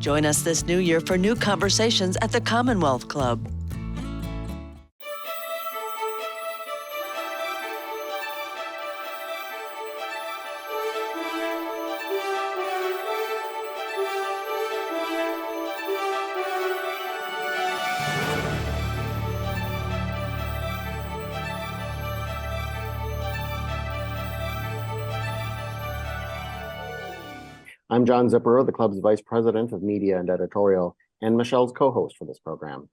Join us this new year for new conversations at the Commonwealth Club. I'm John Zipper, the club's Vice President of Media and Editorial, and Michelle's co-host for this program.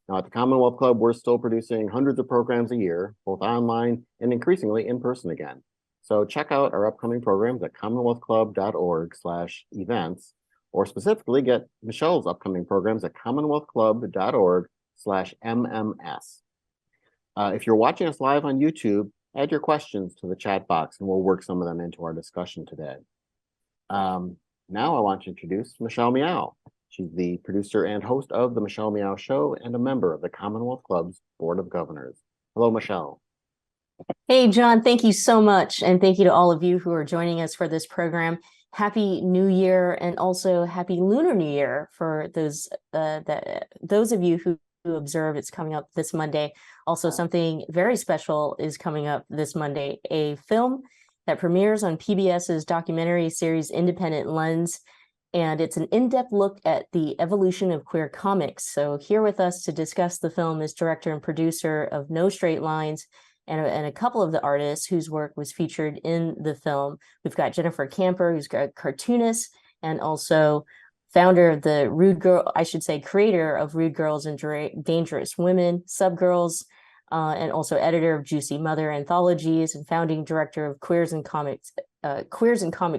Now, at the Commonwealth Club, we're still producing hundreds of programs a year, both online and increasingly in person again. So check out our upcoming programs at commonwealthclub.org/events, or specifically get Michelle's upcoming programs at commonwealthclub.org/MMS. If you're watching us live on YouTube, add your questions to the chat box and we'll work some of them into our discussion today. Now I want to introduce Michelle Meow. She's the producer and host of The Michelle Meow Show and a member of the Commonwealth Club's Board of Governors. Hello, Michelle. Hey, John, thank you so much. And thank you to all of you who are joining us for this program. Happy New Year and also Happy Lunar New Year for those of you who observe. It's coming up this Monday. Also, something very special is coming up this Monday, a film that premieres on PBS's documentary series Independent Lens, and it's an in-depth look at the evolution of queer comics. So here with us to discuss the film is director and producer of No Straight Lines and a couple of the artists whose work was featured in the film. We've got Jennifer Camper, who's a cartoonist and also founder of the creator of Rude Girls and Dangerous Women, Subgirls, and also editor of Juicy Mother Anthologies and founding director of Queers in Comics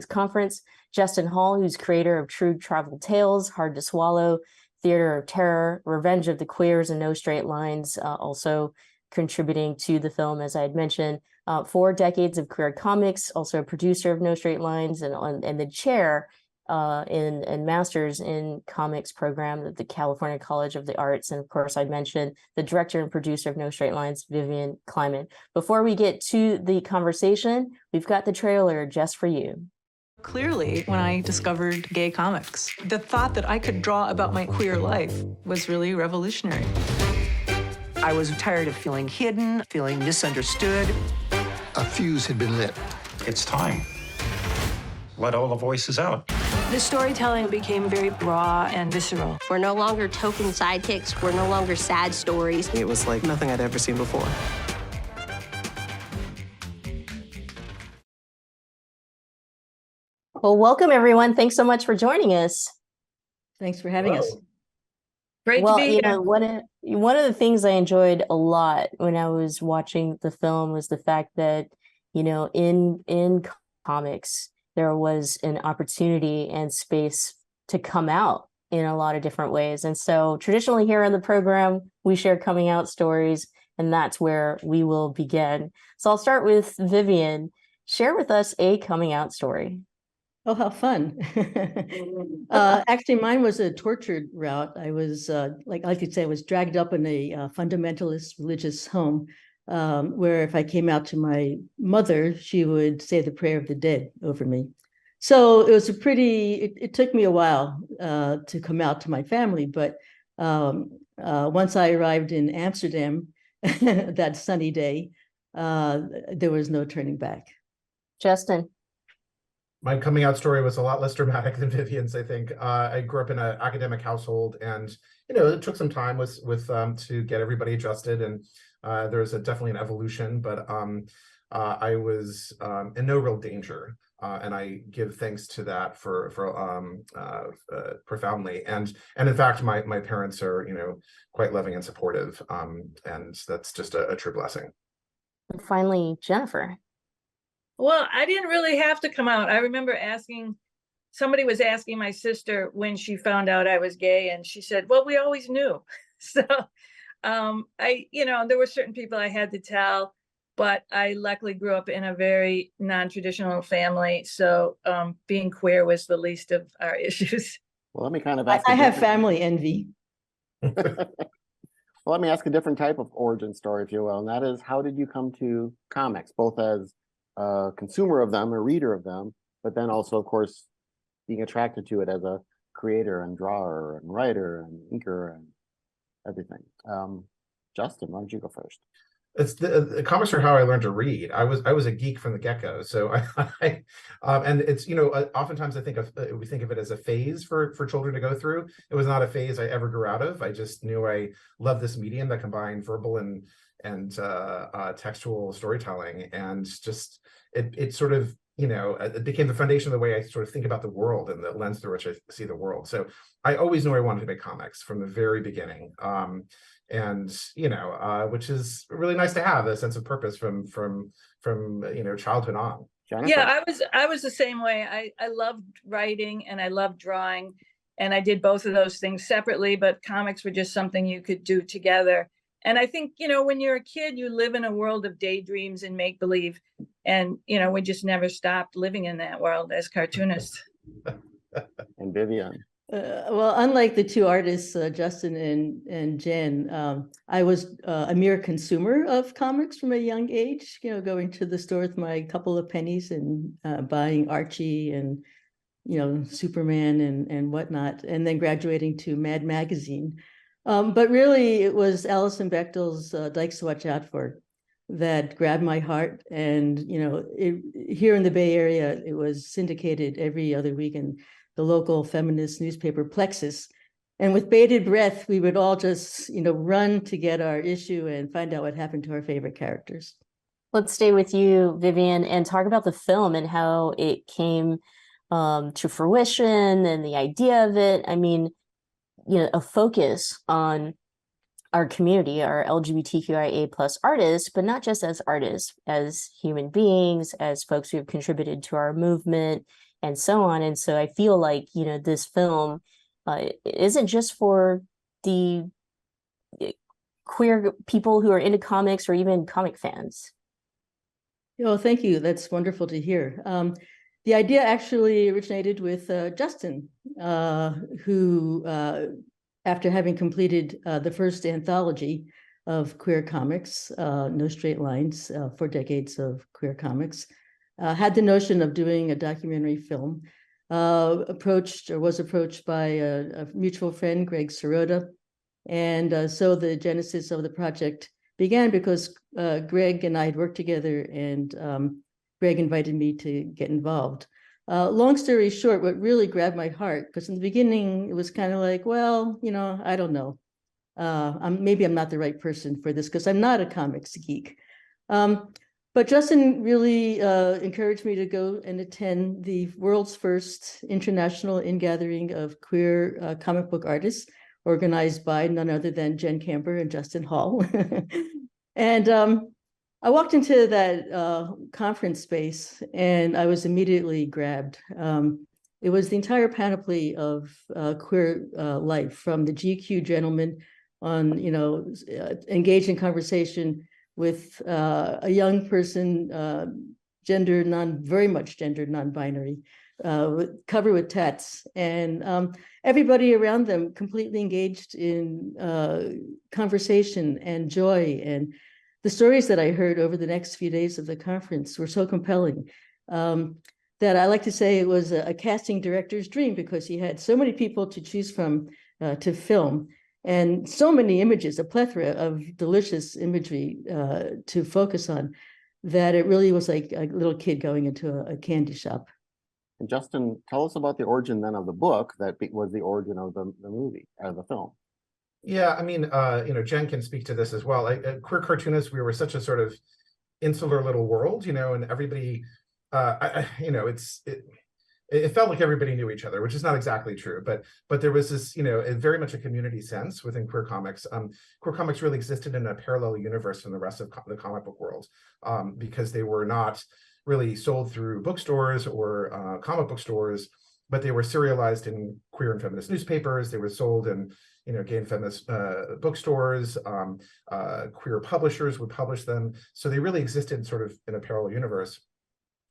Conference. Justin Hall, who's creator of True Travel Tales, Hard to Swallow, Theater of Terror, Revenge of the Queers, and No Straight Lines, also contributing to the film, as I had mentioned. 4 decades of queer comics, also a producer of No Straight Lines and the chair and master's in comics program at the California College of the Arts. And of course, I mentioned the director and producer of No Straight Lines, Vivian Kleiman. Before we get to the conversation, we've got the trailer just for you. Clearly, when I discovered gay comics, the thought that I could draw about my queer life was really revolutionary. I was tired of feeling hidden, feeling misunderstood. A fuse had been lit. It's time. Let all the voices out. The storytelling became very raw and visceral. We're no longer token sidekicks. We're no longer sad stories. It was like nothing I'd ever seen before. Well, welcome, everyone. Thanks so much for joining us. Thanks for having us. Great to be here. One of the things I enjoyed a lot when I was watching the film was the fact that, in comics, there was an opportunity and space to come out in a lot of different ways. And so traditionally here on the program, we share coming out stories, and that's where we will begin. So I'll start with Vivian. Share with us a coming out story. Oh, how fun. Actually, mine was a tortured route. I was, like you'd say, I was dragged up in a fundamentalist religious home where if I came out to my mother, she would say the prayer of the dead over me. So it was it took me a while to come out to my family. But once I arrived in Amsterdam that sunny day, there was no turning back. Justin. My coming out story was a lot less dramatic than Vivian's, I think. I grew up in an academic household, and it took some time with to get everybody adjusted, and there's definitely an evolution, but I was in no real danger, and I give thanks to that for profoundly. And in fact, my parents are quite loving and supportive, and that's just a true blessing. And finally, Jennifer. Well, I didn't really have to come out. I remember somebody was asking my sister when she found out I was gay, and she said, well, we always knew. So there were certain people I had to tell, but I luckily grew up in a very non-traditional family. So being queer was the least of our issues. Well, let me kind of ask. I have family envy. Well, let me ask a different type of origin story, if you will, and that is, how did you come to comics, both as a consumer of them, a reader of them, but then also, of course, being attracted to it as a creator and drawer and writer and inker and everything. Justin, why don't you go first? It's the comics are how I learned to read. I was a geek from the get-go. So and it's, oftentimes I think we think of it as a phase for children to go through. It was not a phase I ever grew out of. I just knew I loved this medium that combined verbal and textual storytelling, and just it sort of, it became the foundation of the way I sort of think about the world and the lens through which I see the world. So I always knew I wanted to make comics from the very beginning. Which is really nice to have a sense of purpose from childhood on. Jennifer? Yeah, I was the same way. I loved writing and I loved drawing, and I did both of those things separately, but comics were just something you could do together. And I think, when you're a kid, you live in a world of daydreams and make-believe. And, we just never stopped living in that world as cartoonists. And Vivian? Well, unlike the two artists, Justin and Jen, I was a mere consumer of comics from a young age, going to the store with my couple of pennies and buying Archie and, Superman and whatnot, and then graduating to Mad Magazine. But really, it was Alison Bechdel's Dykes to Watch Out For that grabbed my heart. And, here in the Bay Area, it was syndicated every other week in the local feminist newspaper Plexus. And with bated breath, we would all just, run to get our issue and find out what happened to our favorite characters. Let's stay with you, Vivian, and talk about the film and how it came to fruition and the idea of it. I mean, a focus on our community, our LGBTQIA+ artists, but not just as artists, as human beings, as folks who have contributed to our movement, and so on. And so I feel like, this film isn't just for the queer people who are into comics or even comic fans. Thank you. That's wonderful to hear. The idea actually originated with Justin, who, after having completed the first anthology of queer comics, No Straight Lines, 4 decades of queer comics, had the notion of doing a documentary film, was approached by a mutual friend, Greg Sirota. And so the genesis of the project began because Greg and I had worked together, and Greg invited me to get involved. Long story short, what really grabbed my heart, because in the beginning it was kind of like, well, I don't know. Maybe I'm not the right person for this because I'm not a comics geek. But Justin really encouraged me to go and attend the world's first international ingathering of queer comic book artists, organized by none other than Jen Camper and Justin Hall. And I walked into that conference space and I was immediately grabbed. It was the entire panoply of queer life, from the GQ gentleman on, engaged in conversation with a young person, very much gender non-binary, covered with tats, and everybody around them completely engaged in conversation and joy. And the stories that I heard over the next few days of the conference were so compelling that I like to say it was a casting director's dream, because he had so many people to choose from to film, and so many images, a plethora of delicious imagery to focus on, that it really was like a little kid going into a candy shop. And Justin, tell us about the origin then of the book that was the origin of the movie, the film. Yeah, I mean, Jen can speak to this as well. Queer cartoonists, we were such a sort of insular little world, and everybody, it felt like everybody knew each other, which is not exactly true, but there was this, very much a community sense within queer comics. Queer comics really existed in a parallel universe from the rest of the comic book world, because they were not really sold through bookstores or comic book stores, but they were serialized in queer and feminist newspapers. They were sold in, gay and feminist bookstores. Queer publishers would publish them. So they really existed sort of in a parallel universe.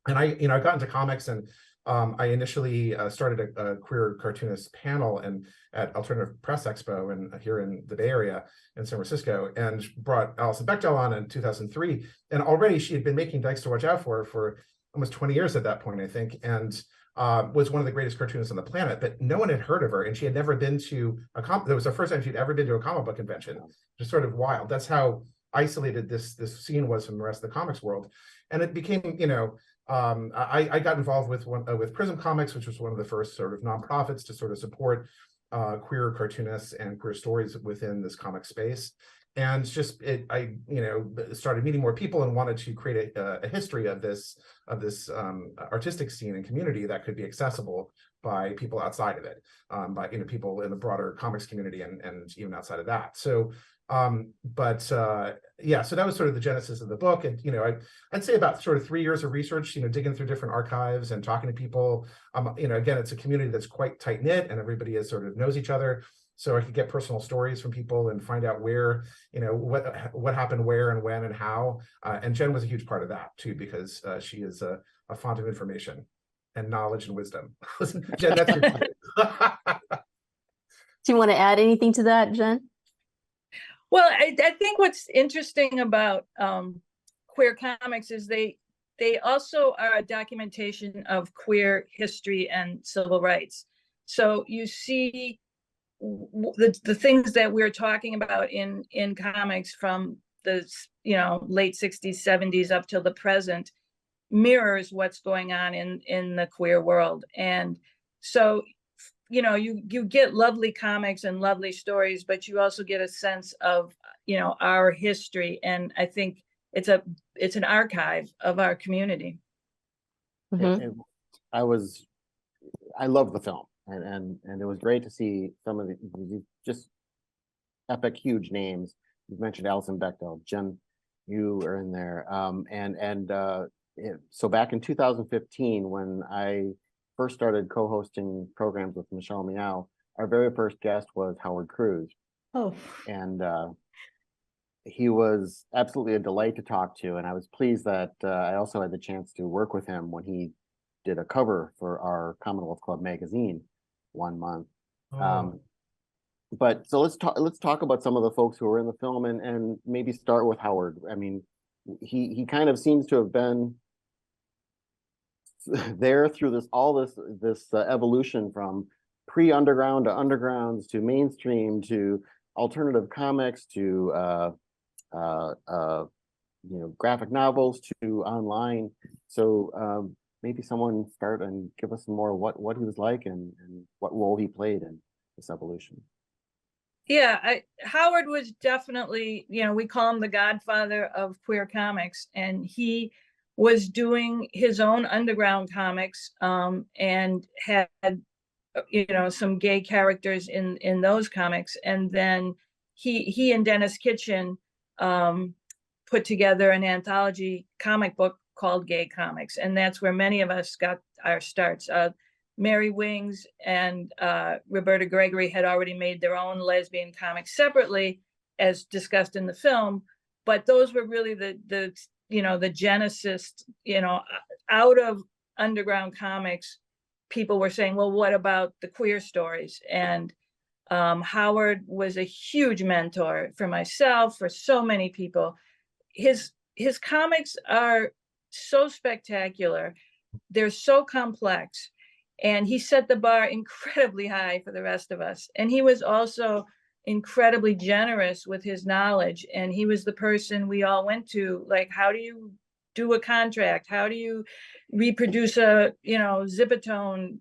And I got into comics, and I initially started a queer cartoonist panel at Alternative Press Expo here in the Bay Area in San Francisco, and brought Alison Bechdel on in 2003. And already she had been making Dykes to Watch Out For almost 20 years at that point, I think. And was one of the greatest cartoonists on the planet, but no one had heard of her, and she had never been to that was the first time she'd ever been to a comic book convention. Just sort of wild. That's how isolated this scene was from the rest of the comics world. And it became, you know, I got involved with Prism Comics, which was one of the first sort of nonprofits to sort of support queer cartoonists and queer stories within this comic space. And just I started meeting more people and wanted to create a history of this artistic scene and community that could be accessible by people outside of it, by people in the broader comics community and even outside of that. So yeah, so that was sort of the genesis of the book. And I'd say about sort of 3 years of research, digging through different archives and talking to people. Again, it's a community that's quite tight knit, and everybody is sort of knows each other. So I could get personal stories from people and find out where, what happened where and when and how. And Jen was a huge part of that too, because she is a font of information and knowledge and wisdom. Jen, that's your Do you want to add anything to that, Jen? Well, I think what's interesting about queer comics is they also are a documentation of queer history and civil rights. So you see the things that we're talking about in comics from the late 60s, 70s up till the present mirrors what's going on in the queer world. And so you get lovely comics and lovely stories, but you also get a sense of our history, and I think it's an archive of our community. Mm-hmm. I love the film, and it was great to see some of the just epic, huge names. You mentioned Alison Bechdel, Jen, you are in there, so back in 2015 when I first started co-hosting programs with Michelle Meow, our very first guest was Howard Cruse. Oh. And he was absolutely a delight to talk to. And I was pleased that I also had the chance to work with him when he did a cover for our Commonwealth Club magazine one month. Oh. But so let's talk about some of the folks who were in the film and maybe start with Howard. I mean, he kind of seems to have been there through this evolution from pre-underground to undergrounds to mainstream to alternative comics to graphic novels to online. So maybe someone start and give us some more what he was like and what role he played in this evolution. Yeah, Howard was definitely, we call him the godfather of queer comics, and he was doing his own underground comics and had some gay characters in those comics. And then he and Dennis Kitchen put together an anthology comic book called Gay Comics, and that's where many of us got our starts. Mary Wings and Roberta Gregory had already made their own lesbian comics separately, as discussed in the film, but those were really the genesis. Out of underground comics, people were saying, well, what about the queer stories? And Howard was a huge mentor for myself, for so many people. His comics are so spectacular. They're so complex. And he set the bar incredibly high for the rest of us. And he was also incredibly generous with his knowledge. And he was the person we all went to, like, how do you do a contract? How do you reproduce a, zipatone?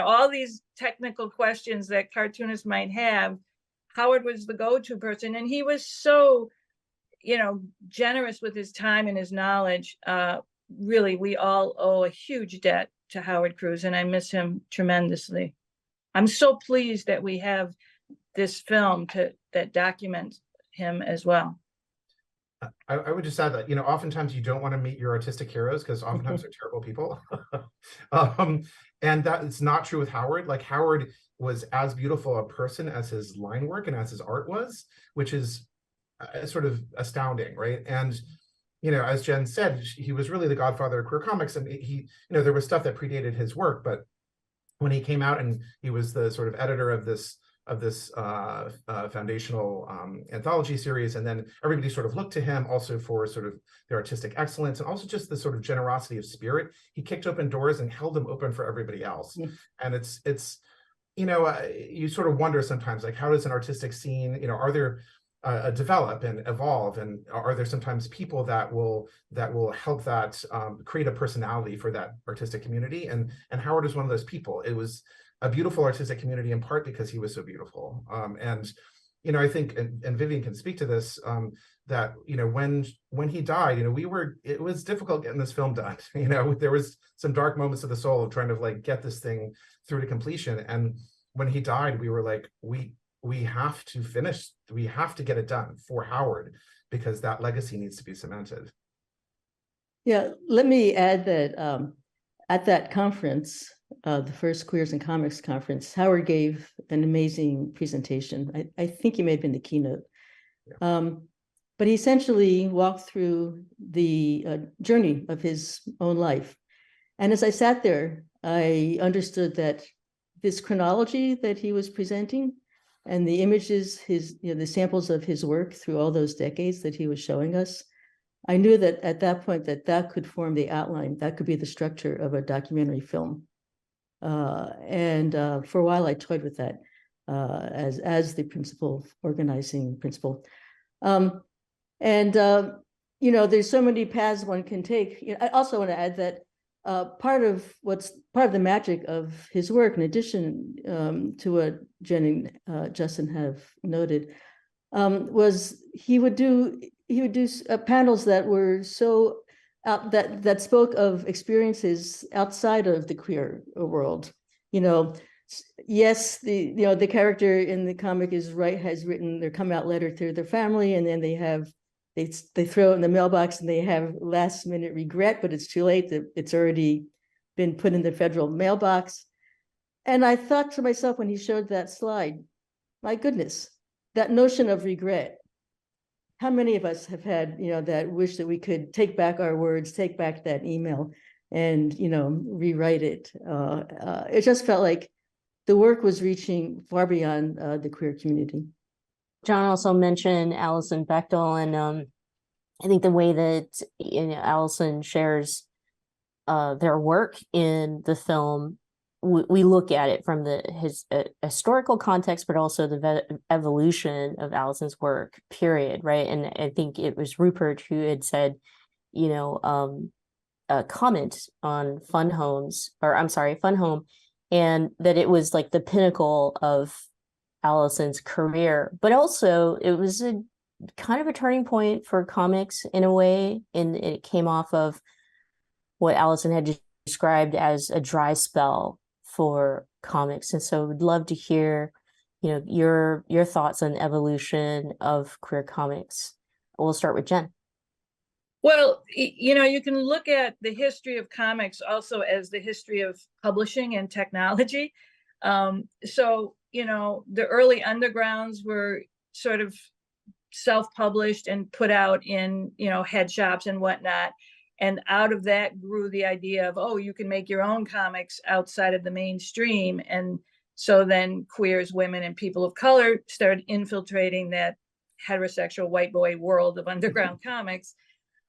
All these technical questions that cartoonists might have. Howard was the go-to person. And he was so, generous with his time and his knowledge. Really, we all owe a huge debt to Howard Cruse, and I miss him tremendously. I'm so pleased that we have this film that documents him as well. I would just add that, oftentimes you don't want to meet your artistic heroes because oftentimes they're terrible people. And that it's not true with Howard. Like, Howard was as beautiful a person as his line work and as his art was, which is sort of astounding, right? And as Jen said, he was really the godfather of queer comics, and he, there was stuff that predated his work, but when he came out and he was the sort of editor of this foundational anthology series, and then everybody sort of looked to him also for sort of their artistic excellence and also just the sort of generosity of spirit. He kicked open doors and held them open for everybody else. And it's you know, you sort of wonder sometimes, like, how does an artistic scene, you know, are there develop and evolve, and are there sometimes people that will help that create a personality for that artistic community? And Howard is one of those people. It was a beautiful artistic community in part because he was so beautiful. And you know, I think, and Vivian can speak to this, that you know, when he died, you know, it was difficult getting this film done. You know, there was some dark moments of the soul of trying to like get this thing through to completion. And when he died, we were like, we have to finish, we have to get it done for Howard, because that legacy needs to be cemented. Yeah, let me add that at that conference, the first Queers in Comics conference, Howard gave an amazing presentation. I think he may have been the keynote. Yeah. But he essentially walked through the journey of his own life. And as I sat there, I understood that this chronology that he was presenting and the images, the samples of his work through all those decades that he was showing us, I knew that at that point that could form the outline, that could be the structure of a documentary film. And for a while I toyed with that as the principal organizing principle. You know, there's so many paths one can take. You know, I also want to add that part of the magic of his work, in addition to what Jen and Justin have noted, was he would do panels that were so that spoke of experiences outside of the queer world. You know, yes, the character in the comic has written their come out letter to their family, and then they throw it in the mailbox and they have last minute regret, but it's too late. It's already been put in the federal mailbox. And I thought to myself when he showed that slide, my goodness, that notion of regret. How many of us have had, you know, that wish that we could take back our words, take back that email and, you know, rewrite it. It just felt like the work was reaching far beyond the queer community. John also mentioned Alison Bechdel, and I think the way that Alison shares their work in the film, we look at it from his historical context, but also the evolution of Alison's work, period, right? And I think it was Rupert who had said, you know, a comment on Fun Home, and that it was like the pinnacle of Alison's career, but also it was a kind of a turning point for comics in a way, and it came off of what Alison had described as a dry spell for comics. And so we'd love to hear, you know, your thoughts on the evolution of queer comics. We'll start with Jen. Well, you know, you can look at the history of comics also as the history of publishing and technology. So, you know, the early undergrounds were sort of self-published and put out in, you know, head shops and whatnot. And out of that grew the idea of, oh, you can make your own comics outside of the mainstream. And so then queers, women, and people of color started infiltrating that heterosexual white boy world of underground comics.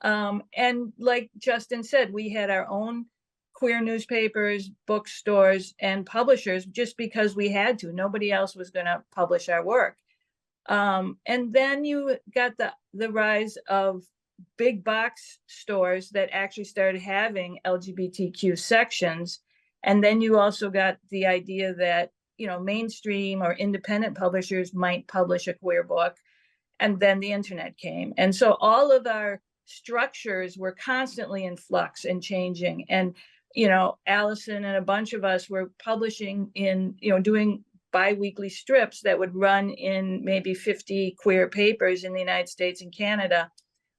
And like Justin said, we had our own queer newspapers, bookstores, and publishers just because we had to. Nobody else was going to publish our work. And then you got the rise of big box stores that actually started having LGBTQ sections. And then you also got the idea that, you know, mainstream or independent publishers might publish a queer book. And then the internet came. And so all of our structures were constantly in flux and changing. And, you know, Alison and a bunch of us were publishing in, you know, doing bi-weekly strips that would run in maybe 50 queer papers in the United States and Canada.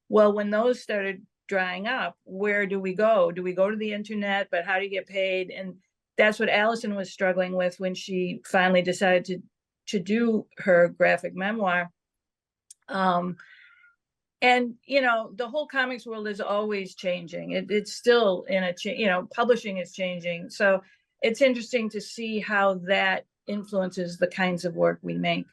Well, when those started drying up, where do we go? Do we go to the internet? But how do you get paid? And that's what Alison was struggling with when she finally decided to do her graphic memoir. And, you know, the whole comics world is always changing. It's still in you know, publishing is changing. So it's interesting to see how that influences the kinds of work we make.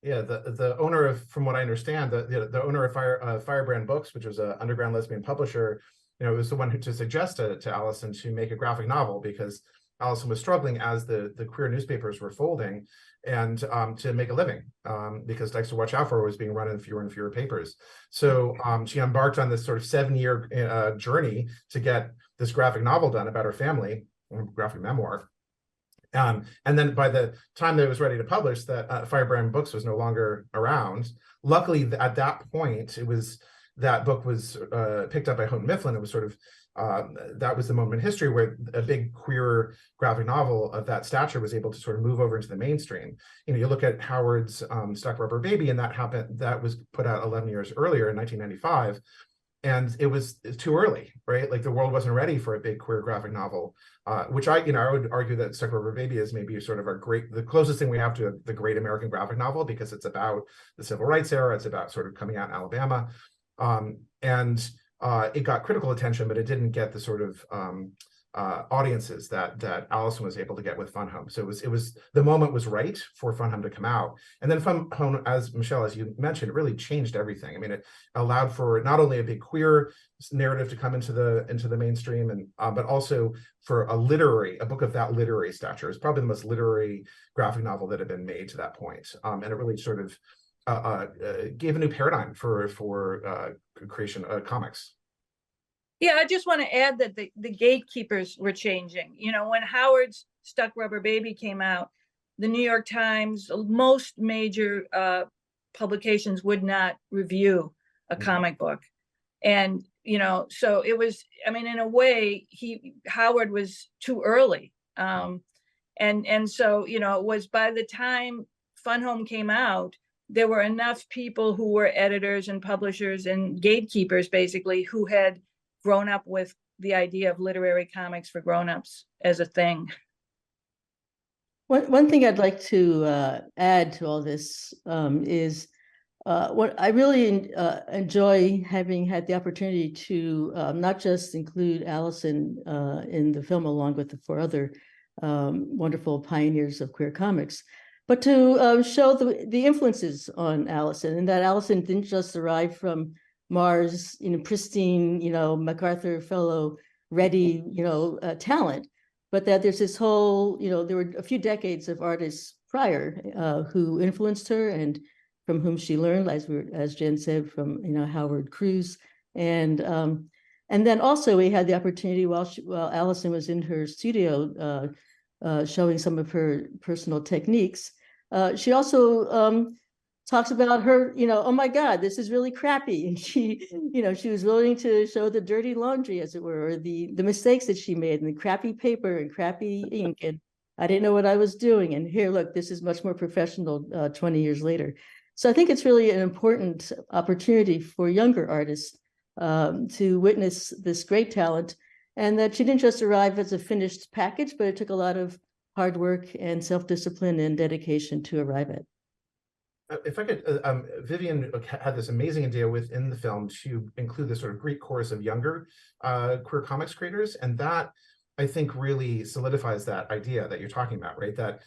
Yeah, the owner of, from what I understand, the owner of Firebrand Books, which was an underground lesbian publisher, was the one who to suggest to Allison to make a graphic novel, because Allison was struggling as the queer newspapers were folding, and to make a living, because Dexter Watch Out For was being run in fewer and fewer papers. So she embarked on this sort of 7-year journey to get this graphic novel done about her family, graphic memoir. And then by the time that it was ready to publish, that Firebrand Books was no longer around. Luckily, at that point, that book was picked up by Houghton Mifflin. It was sort of that was the moment in history where a big queer graphic novel of that stature was able to sort of move over into the mainstream. You look at Howard's Stuck Rubber Baby, and that was put out 11 years earlier in 1995. And it's too early, right? Like, the world wasn't ready for a big queer graphic novel, which I would argue that Stuck Rubber Baby is maybe sort of the closest thing we have to the great American graphic novel, because it's about the civil rights era. It's about sort of coming out in Alabama. It got critical attention, but it didn't get the sort of audiences that Allison was able to get with Fun Home. So it was the moment was right for Fun Home to come out. And then Fun Home, as Michelle, as you mentioned, it really changed everything. I mean, it allowed for not only a big queer narrative to come into the mainstream, and but also for a book of that literary stature. It's probably the most literary graphic novel that had been made to that point. And it really sort of gave a new paradigm for creation comics. Yeah, I just want to add that the gatekeepers were changing. When Howard's Stuck Rubber Baby came out, the New York Times, most major publications would not review a comic book. And, so it was, in a way, Howard was too early. And so, it was by the time Fun Home came out, there were enough people who were editors and publishers and gatekeepers, basically, who had grown up with the idea of literary comics for grown-ups as a thing. One thing I'd like to add to all this is what I really enjoy having had the opportunity to not just include Allison in the film along with the 4 other wonderful pioneers of queer comics, but to show the influences on Allison, and that Allison didn't just arrive from Mars, pristine, MacArthur Fellow ready, talent, but that there's this whole, there were a few decades of artists prior who influenced her and from whom she learned, as Jen said, from Howard Cruz, and then also we had the opportunity while Allison was in her studio showing some of her personal techniques. She also talks about her, oh my God, this is really crappy. And she, she was willing to show the dirty laundry, as it were, or the mistakes that she made, and the crappy paper and crappy ink. And I didn't know what I was doing. And here, look, this is much more professional 20 years later. So I think it's really an important opportunity for younger artists to witness this great talent, and that she didn't just arrive as a finished package, but it took a lot of hard work and self-discipline and dedication to arrive at. If I could, Vivian had this amazing idea within the film to include this sort of Greek chorus of younger queer comics creators, and that I think really solidifies that idea that you're talking about, right? That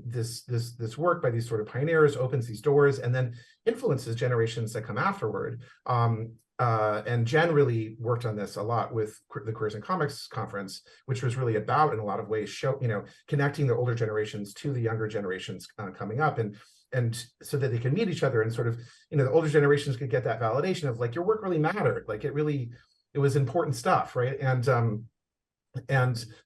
this work by these sort of pioneers opens these doors and then influences generations that come afterward. And Jen really worked on this a lot with the Queers in Comics conference, which was really about, in a lot of ways, connecting the older generations to the younger generations coming up, and so that they can meet each other, and sort of, the older generations could get that validation of, like, your work really mattered, like it was important stuff, right? And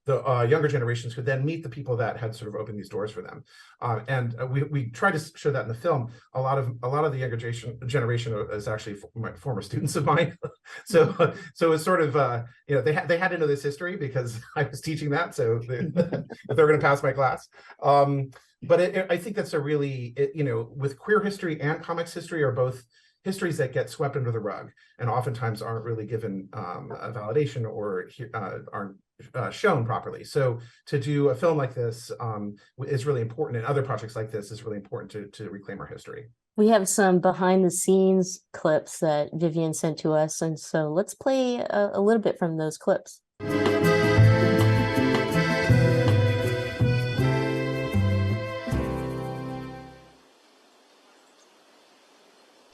the younger generations could then meet the people that had sort of opened these doors for them. And we try to show that in the film. A lot of the younger generation is actually former students of mine. So it's sort of, they had to know this history because I was teaching that. So if they're going to pass my class. But I think that's a really, with queer history and comics history are both histories that get swept under the rug and oftentimes aren't really given a validation or aren't shown properly. So to do a film like this is really important, and other projects like this is really important to reclaim our history. We have some behind the scenes clips that Vivian sent to us, and so let's play a little bit from those clips.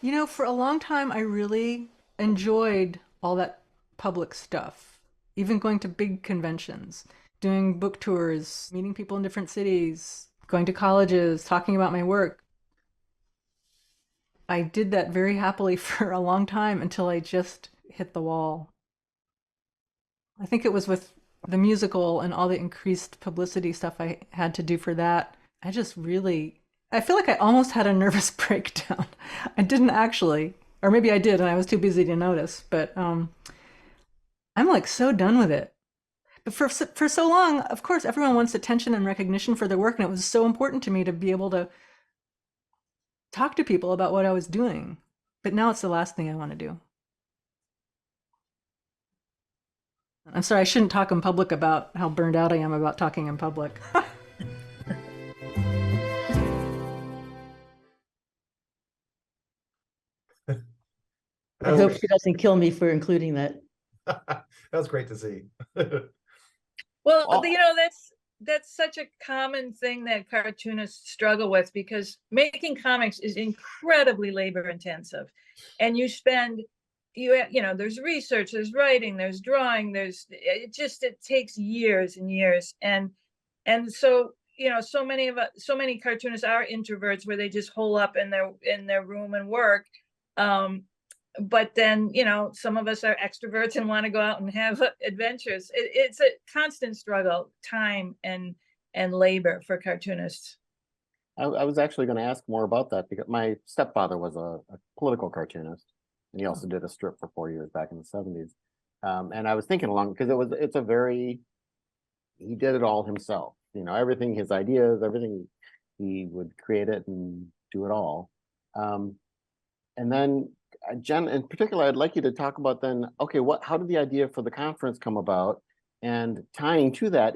You know, for a long time, I really enjoyed all that public stuff, even going to big conventions, doing book tours, meeting people in different cities, going to colleges, talking about my work. I did that very happily for a long time until I just hit the wall. I think it was with the musical and all the increased publicity stuff I had to do for that. I feel like I almost had a nervous breakdown. I didn't actually, or maybe I did and I was too busy to notice, but I'm like so done with it. But for so long, of course, everyone wants attention and recognition for their work, and it was so important to me to be able to talk to people about what I was doing. But now it's the last thing I want to do. I'm sorry, I shouldn't talk in public about how burned out I am about talking in public. I hope she doesn't kill me for including that. That was great to see. Well, you know, that's such a common thing that cartoonists struggle with, because making comics is incredibly labor intensive, and you spend you know, there's research, there's writing, there's drawing, it takes years and years, and so, you know, so many cartoonists are introverts where they just hole up in their room and work. But then, you know, some of us are extroverts and want to go out and have adventures. It's a constant struggle, time and labor for cartoonists. I was actually going to ask more about that because my stepfather was a political cartoonist, and he also did a strip for 4 years back in the 70s. And I was thinking along, because he did it all himself, you know, everything, his ideas, everything, he would create it and do it all. And then Jen, in particular, I'd like you to talk about then, okay, how did the idea for the conference come about? And tying to that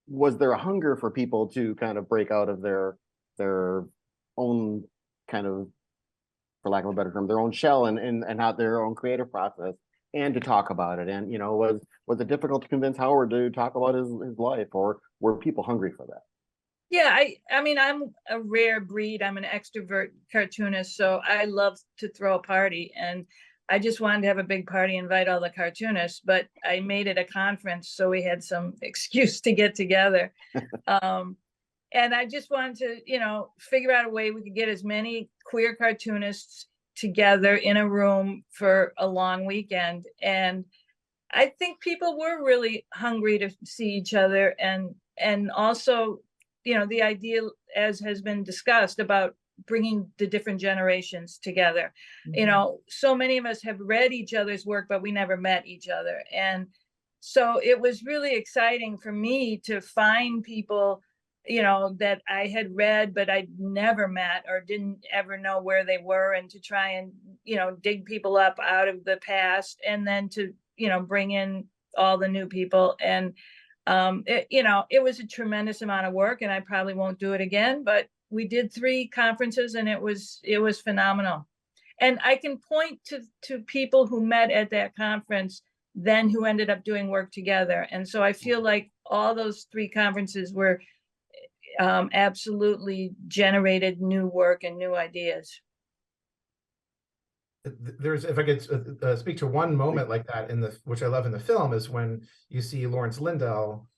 was there a hunger for people to kind of break out of their own kind of, for lack of a better term, their own shell and have their own creative process, and to talk about it? And, you know, was it difficult to convince Howard to talk about his life, or were people hungry for that? Yeah, I mean, I'm a rare breed. I'm an extrovert cartoonist, so I love to throw a party, and I just wanted to have a big party, invite all the cartoonists, but I made it a conference, so we had some excuse to get together. And I just wanted to, you know, figure out a way we could get as many queer cartoonists together in a room for a long weekend. And I think people were really hungry to see each other, and also, you know, the idea, as has been discussed, about bringing the different generations together. Mm-hmm. You know, so many of us have read each other's work, but we never met each other. And so it was really exciting for me to find people, you know, that I had read, but I'd never met or didn't ever know where they were, and to try and, you know, dig people up out of the past, and then to, you know, bring in all the new people. And you know, it was a tremendous amount of work, and I probably won't do it again, but we did 3 conferences, and it was phenomenal. And I can point to people who met at that conference then who ended up doing work together. And so I feel like all those 3 conferences were absolutely generated new work and new ideas. If I could speak to one moment like that which I love in the film, is when you see Lawrence Lindell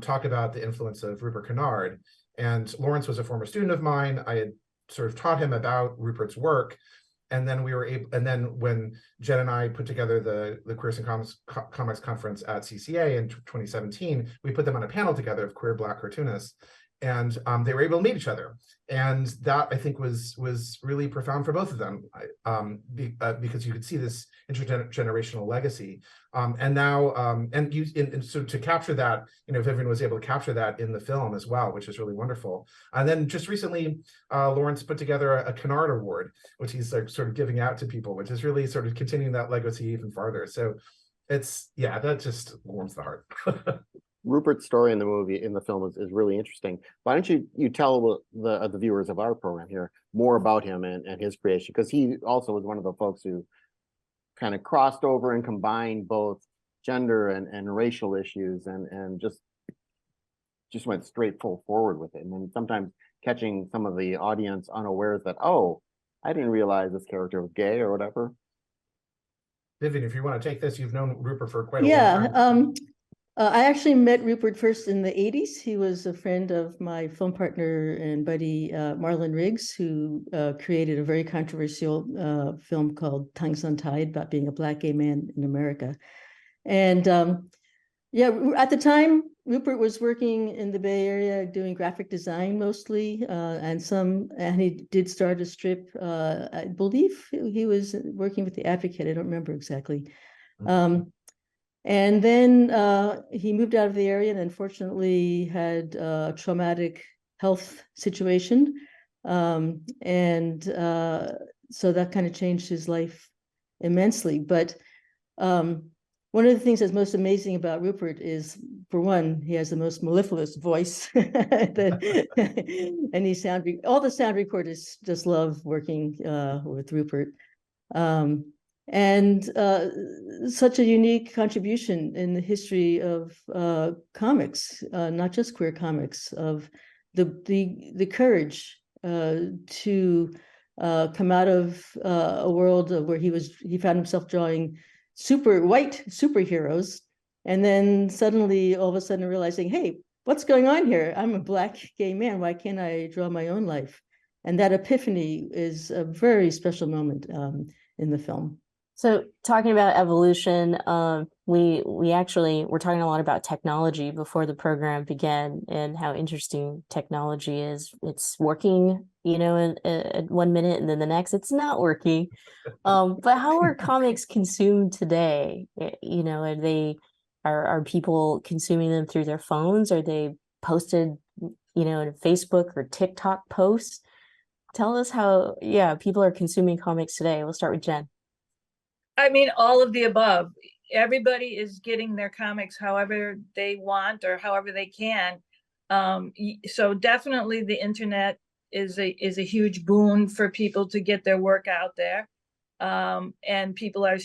talk about the influence of Rupert Kennard. And Lawrence was a former student of mine. I had sort of taught him about Rupert's work. And then when Jen and I put together the Queers and Comics conference at CCA in 2017, we put them on a panel together of queer Black cartoonists. And they were able to meet each other, and that, I think, was really profound for both of them, because you could see this intergenerational legacy. And now, and so to capture that, you know, Vivian was able to capture that in the film as well, which is really wonderful. And then just recently, Lawrence put together a Kennard Award, which he's like sort of giving out to people, which is really sort of continuing that legacy even farther. So that just warms the heart. Rupert's story in the film is really interesting. Why don't you tell the viewers of our program here more about him and his creation, because he also was one of the folks who kind of crossed over and combined both gender and racial issues, and just went straight full forward with it. And then sometimes catching some of the audience unawares that, oh, I didn't realize this character was gay or whatever. Vivian, if you want to take this, you've known Rupert for quite a long Yeah, time. I actually met Rupert first in the 80s. He was a friend of my film partner and buddy, Marlon Riggs, who created a very controversial film called Tongues Untied about being a Black gay man in America. And yeah, at the time, Rupert was working in the Bay Area doing graphic design mostly, and he did start a strip. I believe he was working with the Advocate. I don't remember exactly. And then he moved out of the area and unfortunately had a traumatic health situation. So that kind of changed his life immensely. But one of the things that's most amazing about Rupert is, for one, he has the most mellifluous voice. And all the sound recorders just love working with Rupert. And such a unique contribution in the history of comics, not just queer comics, of the courage to come out of a world where he found himself drawing white superheroes, and then suddenly all of a sudden realizing, hey, what's going on here? I'm a Black gay man. Why can't I draw my own life? And that epiphany is a very special moment in the film. So talking about evolution, we actually were talking a lot about technology before the program began and how interesting technology is. It's working, in 1 minute, and then the next it's not working. But how are comics consumed today? Are people consuming them through their phones? Are they posted, in Facebook or TikTok posts? Tell us how, people are consuming comics today. We'll start with Jen. I mean, all of the above. Everybody is getting their comics however they want or however they can. So definitely the internet is a huge boon for people to get their work out there. And people are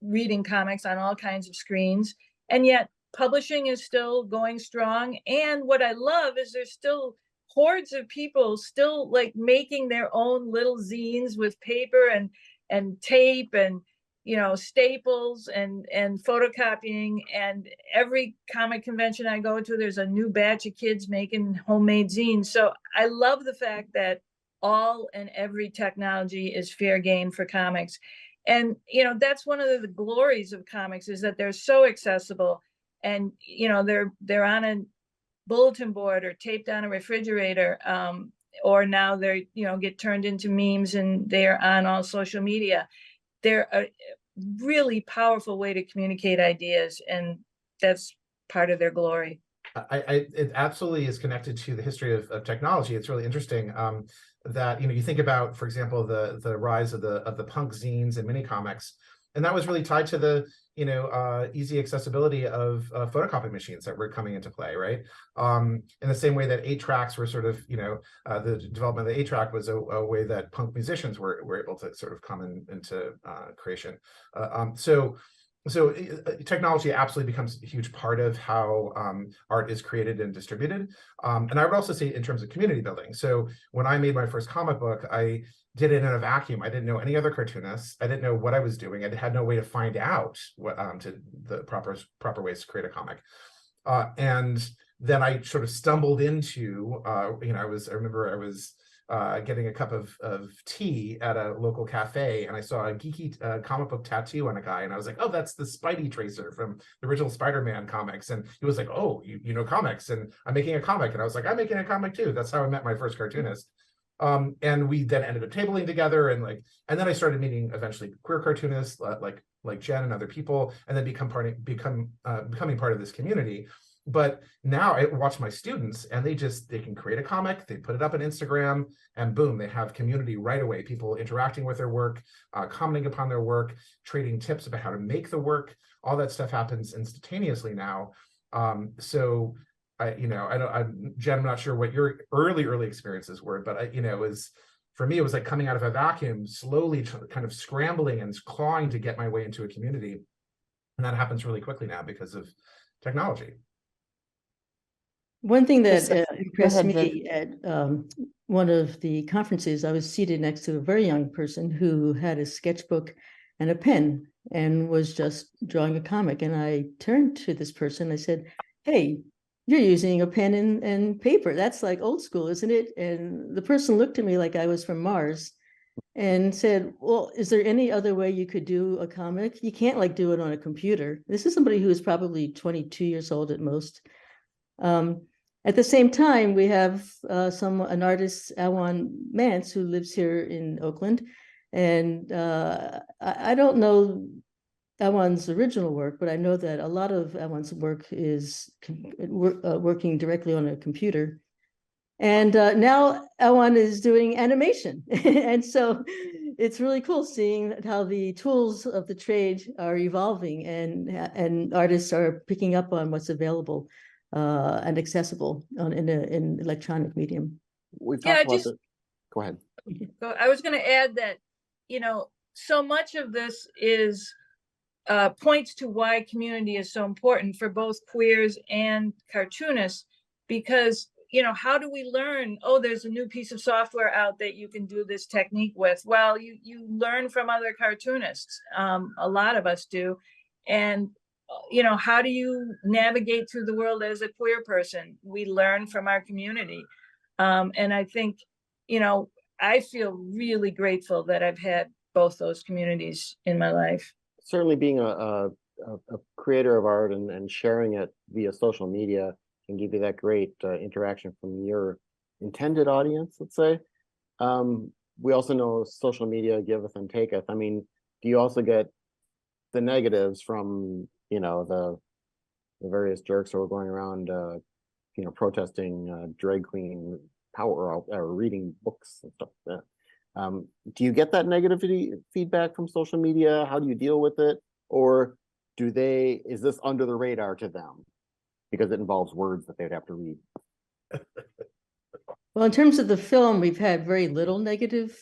reading comics on all kinds of screens. And yet publishing is still going strong. And what I love is there's still hordes of people still like making their own little zines with paper and tape and staples and photocopying. And every comic convention I go to, there's a new batch of kids making homemade zines. So I love the fact that all and every technology is fair game for comics. And that's one of the glories of comics, is that they're so accessible, and they're on a bulletin board or taped on a refrigerator, or now they're get turned into memes and they're on all social media. They're a really powerful way to communicate ideas, and that's part of their glory. It absolutely is connected to the history of technology. It's really interesting that you think about, for example, the rise of the punk zines and mini comics, and that was really tied to the easy accessibility of photocopy machines that were coming into play, right? In the same way that 8-tracks were sort of, the development of the 8-track was a way that punk musicians were able to sort of come into creation. So technology absolutely becomes a huge part of how art is created and distributed. And I would also say in terms of community building. So when I made my first comic book, I did it in a vacuum. I didn't know any other cartoonists. I didn't know what I was doing. I had no way to find out what to the proper ways to create a comic. And then I sort of stumbled into, I remember I was getting a cup of tea at a local cafe, and I saw a geeky comic book tattoo on a guy, and I was like, oh, that's the Spidey Tracer from the original Spider-Man comics. And he was like, oh, you know comics, and I'm making a comic. And I was like, I'm making a comic too. That's how I met my first cartoonist. And we then ended up tabling together, and then I started meeting eventually queer cartoonists like Jen and other people, and then becoming part of this community. But now I watch my students, and they can create a comic, they put it up on Instagram, and boom, they have community right away. People interacting with their work, commenting upon their work, trading tips about how to make the work. All that stuff happens instantaneously now. So Jen, I'm not sure what your early experiences were, but for me, it was like coming out of a vacuum, slowly kind of scrambling and clawing to get my way into a community. And that happens really quickly now because of technology. One thing that impressed me one of the conferences, I was seated next to a very young person who had a sketchbook and a pen and was just drawing a comic. And I turned to this person, I said, "Hey, you're using a pen and paper. That's like old school, isn't it?" And the person looked at me like I was from Mars and said, "Well, is there any other way you could do a comic? You can't like do it on a computer." This is somebody who is probably 22 years old at most. At the same time, we have an artist, Awan Mance, who lives here in Oakland. And I don't know Awan's original work, but I know that a lot of Awan's work is working directly on a computer. And now Awan is doing animation. And so it's really cool seeing how the tools of the trade are evolving and artists are picking up on what's available and accessible in electronic medium. We've talked about this. Go ahead. I was going to add that, so much of this is points to why community is so important for both queers and cartoonists, because, how do we learn? Oh, there's a new piece of software out that you can do this technique with. Well, you learn from other cartoonists. A lot of us do. And how do you navigate through the world as a queer person? We learn from our community. And I think, I feel really grateful that I've had both those communities in my life. Certainly being a creator of art and sharing it via social media can give you that great interaction from your intended audience, let's say. We also know social media giveth and taketh. I mean, do you also get the negatives from the various jerks who are going around protesting drag queen power or reading books and stuff like that? Do you get that negativity feedback from social media? How do you deal with it? Or is this under the radar to them because it involves words that they'd have to read? Well, in terms of the film, we've had very little negative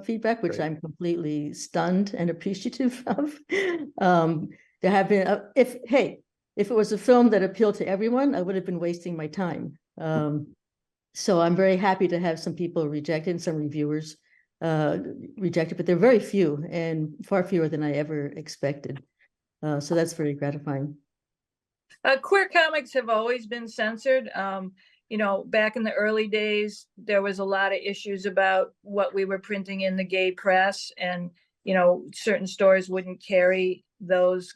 feedback, which I'm completely stunned and appreciative of. There have been, if it was a film that appealed to everyone, I would have been wasting my time. So I'm very happy to have some people reject it and some reviewers reject it, but they're very few and far fewer than I ever expected. So that's very gratifying. Queer comics have always been censored. Back in the early days, there was a lot of issues about what we were printing in the gay press, and certain stores wouldn't carry those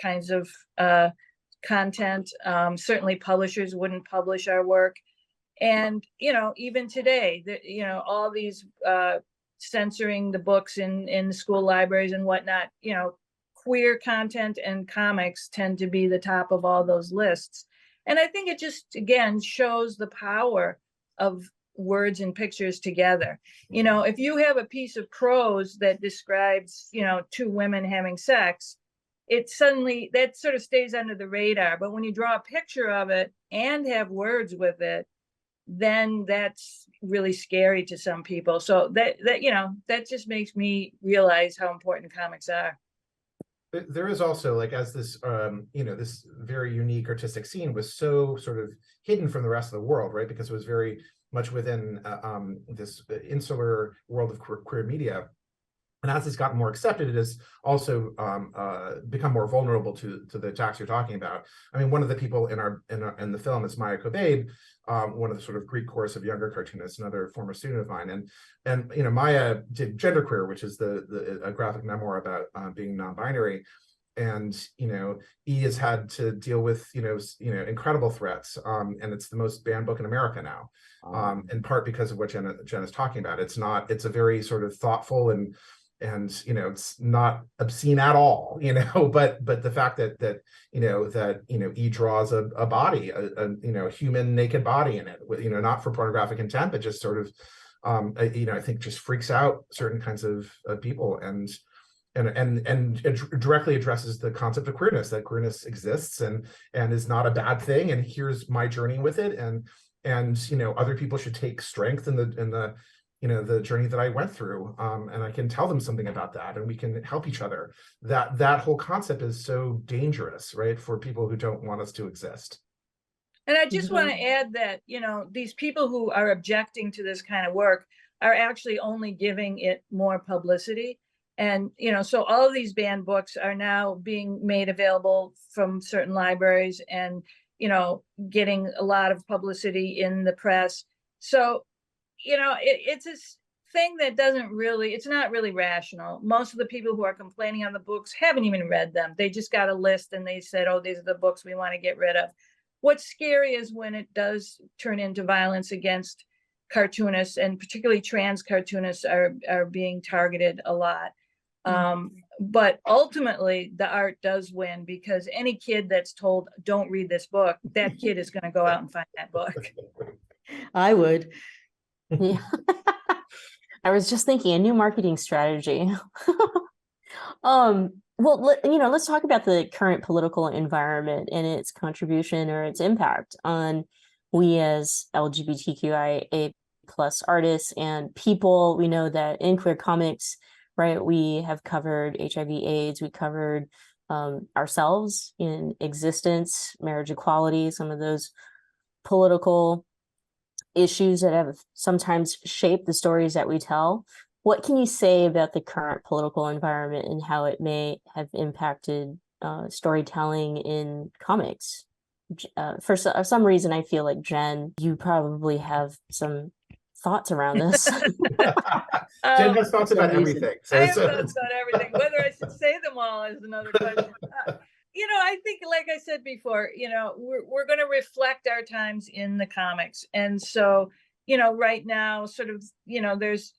kinds of content. Certainly publishers wouldn't publish our work. And even today, all these censoring the books in the school libraries and whatnot, queer content and comics tend to be the top of all those lists. And I think it just, again, shows the power of words and pictures together. If you have a piece of prose that describes, two women having sex, it suddenly, that sort of stays under the radar. But when you draw a picture of it and have words with it, then that's really scary to some people. So that just makes me realize how important comics are. There is also, like, as this this very unique artistic scene was so sort of hidden from the rest of the world, right? Because it was very much within this insular world of queer media. And as it's gotten more accepted, it has also become more vulnerable to the attacks you're talking about. I mean, one of the people in the film is Maya Kobabe, one of the sort of Greek chorus of younger cartoonists, another former student of mine. And Maya did Genderqueer, which is a graphic memoir about being non-binary. And E has had to deal with incredible threats, and it's the most banned book in America now, in part because of what Jen is talking about. It's a very sort of thoughtful and it's not obscene at all, but the fact that E draws a body, a human naked body in it, not for pornographic intent, but just sort of I think just freaks out certain kinds of people, and it directly addresses the concept of queerness, that queerness exists and is not a bad thing, and here's my journey with it, and other people should take strength in the journey that I went through, and I can tell them something about that, and we can help each other. That whole concept is so dangerous, right, for people who don't want us to exist. And I just want to add that, you know, these people who are objecting to this kind of work are actually only giving it more publicity. And, you know, so all of these banned books are now being made available from certain libraries and, you know, getting a lot of publicity in the press. So, you know, it's a thing that doesn't really, it's not really rational. Most of the people who are complaining on the books haven't even read them. They just got a list and they said, oh, these are the books we want to get rid of. What's scary is when it does turn into violence against cartoonists, and particularly trans cartoonists are being targeted a lot. But ultimately, the art does win, because any kid that's told, don't read this book, that kid is going to go out and find that book. I would. Yeah. I was just thinking a new marketing strategy. Well, you know, let's talk about the current political environment and its contribution or its impact on we as LGBTQIA plus artists and people. We know that in queer comics, right, we have covered HIV/AIDS, we covered ourselves in existence, marriage equality, some of those political issues that have sometimes shaped the stories that we tell. What can you say about the current political environment and how it may have impacted storytelling in comics? For some reason, I feel like, Jen, you probably have some thoughts around this. Jen has thoughts about everything. So I have thoughts about everything. Whether I should say them all is another question. You know, I think, like I said before, you know, we're going to reflect our times in the comics. And so, you know, right now, sort of, you know, there's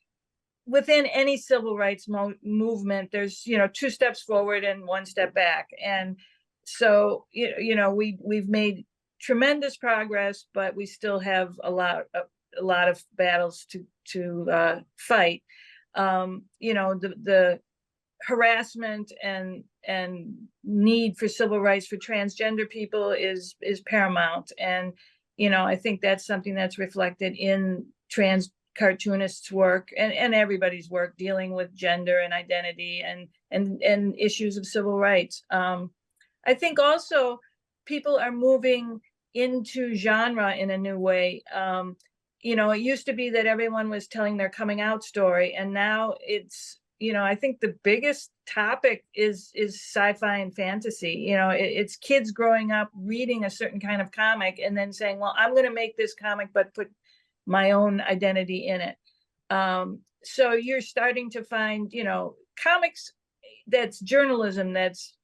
within any civil rights movement, there's, you know, 2 steps forward and 1 step back. And so, you know, we've made tremendous progress, but we still have a lot of battles to fight. You know, the harassment and need for civil rights for transgender people is paramount. And, you know, I think that's something that's reflected in trans cartoonists' work and everybody's work dealing with gender and identity and issues of civil rights. I think also people are moving into genre in a new way. You know, it used to be that everyone was telling their coming out story, and now it's, you know, I think the biggest topic is sci-fi and fantasy. You know, it's kids growing up reading a certain kind of comic and then saying, well, I'm going to make this comic, but put my own identity in it. So you're starting to find, you know, comics that's journalism, that's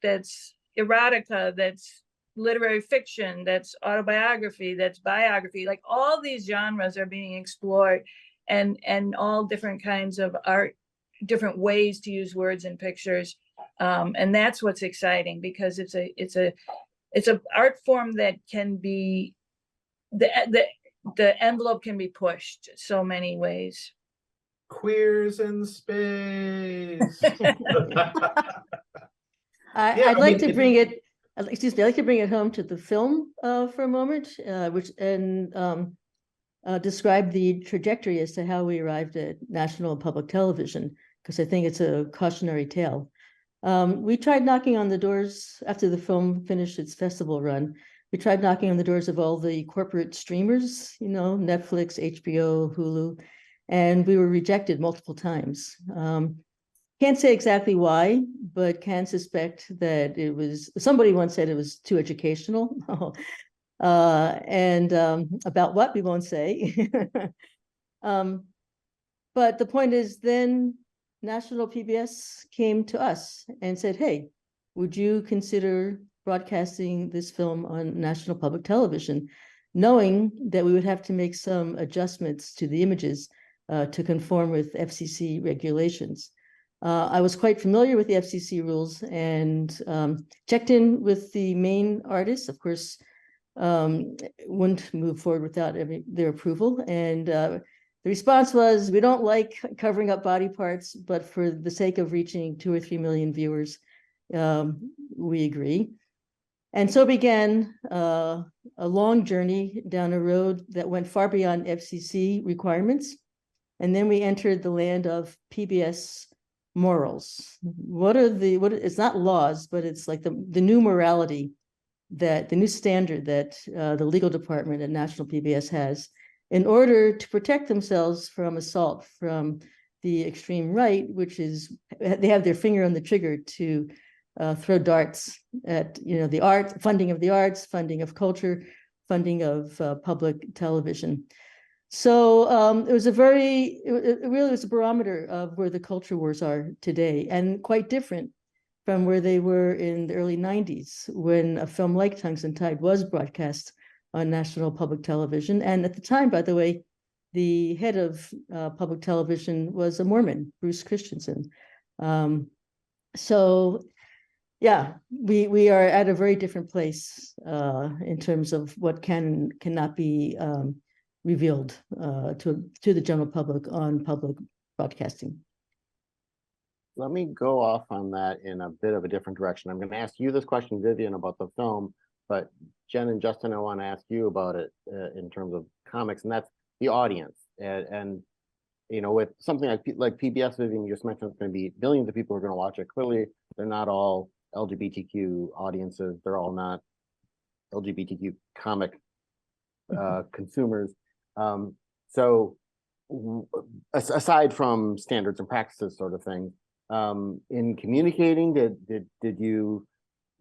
erotica, that's literary fiction, that's autobiography, that's biography. Like all these genres are being explored, and all different kinds of art, different ways to use words and pictures. And that's what's exciting, because it's a art form that can be the envelope can be pushed so many ways. Queers in space. I'd like to bring it, excuse me, I'd like to bring it home to the film for a moment, describe the trajectory as to how we arrived at national public television, because I think it's a cautionary tale. We tried knocking on the doors after the film finished its festival run. We tried knocking on the doors of all the corporate streamers, you know, Netflix, HBO, Hulu, and we were rejected multiple times. Can't say exactly why, but can suspect that it was, somebody once said it was too educational. About what, we won't say. But the point is, then National PBS came to us and said, hey, would you consider broadcasting this film on national public television, knowing that we would have to make some adjustments to the images to conform with FCC regulations. I was quite familiar with the FCC rules and checked in with the main artists. Of course, wouldn't move forward without their approval. And the response was, we don't like covering up body parts, but for the sake of reaching 2 or 3 million viewers, we agree. And so began a long journey down a road that went far beyond FCC requirements. And then we entered the land of PBS morals. It's not laws, but it's like the new morality that the new standard that the legal department at National PBS has in order to protect themselves from assault from the extreme right, which is they have their finger on the trigger to throw darts at the art, funding of the arts, funding of culture, funding of public television. So it was it really was a barometer of where the culture wars are today, and quite different from where they were in the early 90s when a film like Tongues and Tide was broadcast on national public television. And at the time, by the way, the head of public television was a Mormon, Bruce Christensen. So yeah, we are at a very different place in terms of what cannot be revealed to the general public on public broadcasting. Let me go off on that in a bit of a different direction. I'm going to ask you this question, Vivian, about the film, but Jen and Justin, I want to ask you about it in terms of comics, and that's the audience. And with something like PBS, Vivian, you just mentioned it's going to be billions of people who are going to watch it. Clearly, they're not all LGBTQ audiences. They're all not LGBTQ comic consumers. So aside from standards and practices sort of thing, in communicating,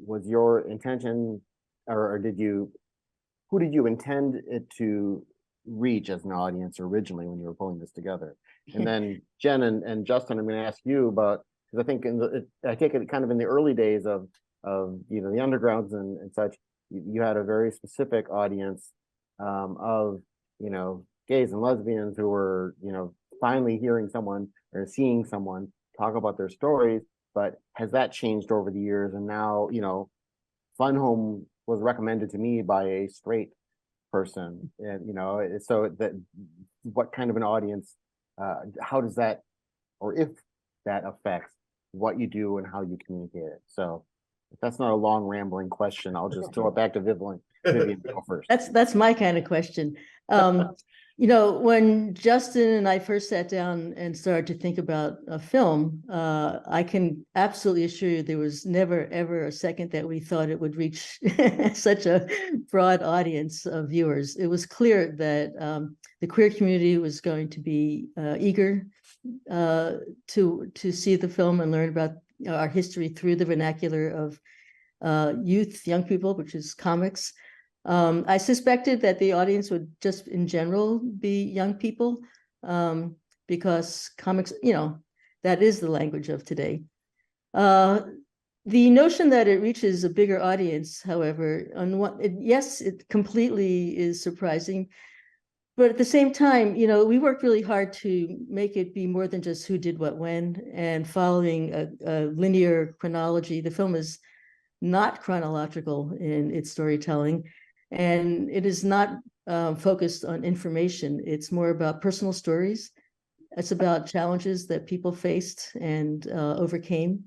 was your intention, or who did you intend it to reach as an audience originally when you were pulling this together? And then Jen and Justin, I'm going to ask you about, because I think I take it kind of in the early days of the undergrounds and such, you had a very specific audience of gays and lesbians who were finally hearing someone or seeing someone talk about their stories. But has that changed over the years? And now Fun Home was recommended to me by a straight person, and so that what kind of an audience, how does that, or if that affects what you do and how you communicate it? So if that's not a long rambling question, I'll just throw it back to Vivian. Vivian, go first. That's my kind of question. When Justin and I first sat down and started to think about a film, I can absolutely assure you there was never, ever a second that we thought it would reach such a broad audience of viewers. It was clear that the queer community was going to be eager to see the film and learn about our history through the vernacular of young people, which is comics. I suspected that the audience would just in general be young people because comics, that is the language of today. The notion that it reaches a bigger audience, however, yes, it completely is surprising. But at the same time, we worked really hard to make it be more than just who did what when and following a linear chronology. The film is not chronological in its storytelling. And it is not focused on information. It's more about personal stories. It's about challenges that people faced and overcame.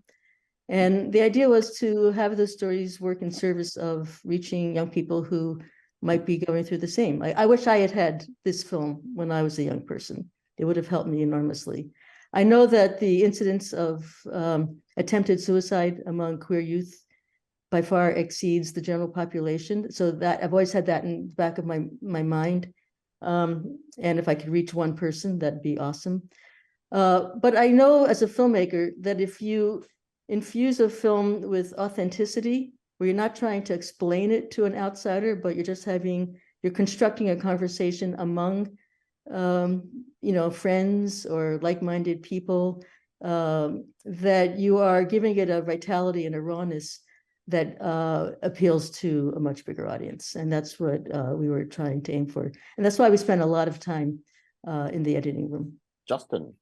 And the idea was to have those stories work in service of reaching young people who might be going through the same. I wish I had had this film when I was a young person. It would have helped me enormously. I know that the incidence of attempted suicide among queer youth by far exceeds the general population. So that I've always had that in the back of my mind. And if I could reach one person, that'd be awesome. But I know as a filmmaker that if you infuse a film with authenticity, where you're not trying to explain it to an outsider, but you're constructing a conversation among, friends or like-minded people, that you are giving it a vitality and a rawness that appeals to a much bigger audience. And that's what we were trying to aim for. And that's why we spent a lot of time in the editing room. Justin,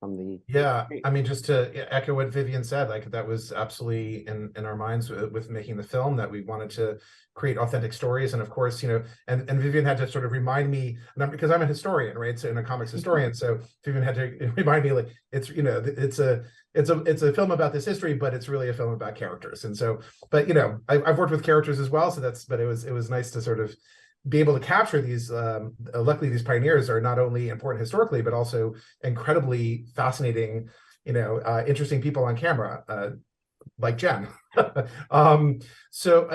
from the... Yeah, I mean, just to echo what Vivian said, like that was absolutely in our minds with making the film, that we wanted to create authentic stories. And of course, and Vivian had to sort of remind me, because I'm a historian, right? So, and a comics historian. So Vivian had to remind me, like, it's a film about this history, but it's really a film about characters. And so, but I've worked with characters as well. So but it was nice to sort of be able to capture these. Luckily, these pioneers are not only important historically, but also incredibly fascinating, interesting people on camera. like Jen. And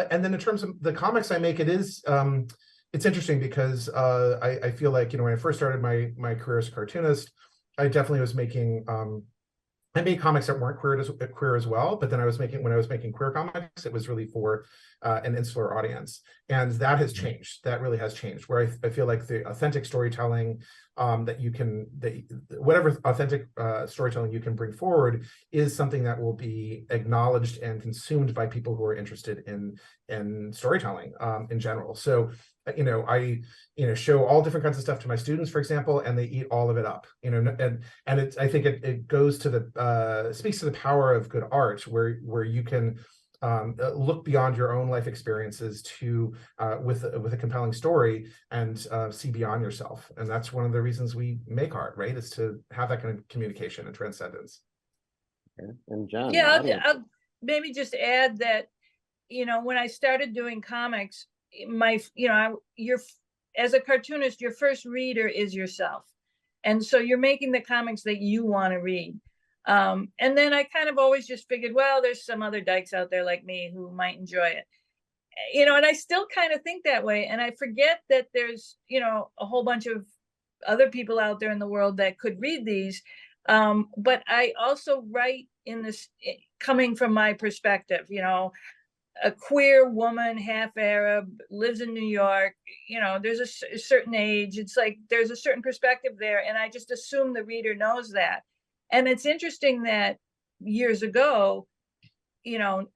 then in terms of the comics I make, it's interesting because I feel like, when I first started my career as a cartoonist, I definitely was making I made comics that weren't queer as well, but then when I was making queer comics, it was really for an insular audience, and that has changed. That really has changed. Where I feel like the authentic storytelling whatever authentic storytelling you can bring forward is something that will be acknowledged and consumed by people who are interested in storytelling in general. So I show all different kinds of stuff to my students, for example, and they eat all of it up. I think it goes to speaks to the power of good art, where you can look beyond your own life experiences to with a compelling story and see beyond yourself. And that's one of the reasons we make art, right? Is to have that kind of communication and transcendence. Okay. And John, I'll maybe just add that, when I started doing comics, as a cartoonist, your first reader is yourself. And so you're making the comics that you want to read. And then I kind of always just figured, well, there's some other dykes out there like me who might enjoy it, and I still kind of think that way. And I forget that there's, a whole bunch of other people out there in the world that could read these. But I also write in this, coming from my perspective, a queer woman, half Arab, lives in New York, there's a certain age. It's like, there's a certain perspective there. And I just assume the reader knows that. And it's interesting that years ago,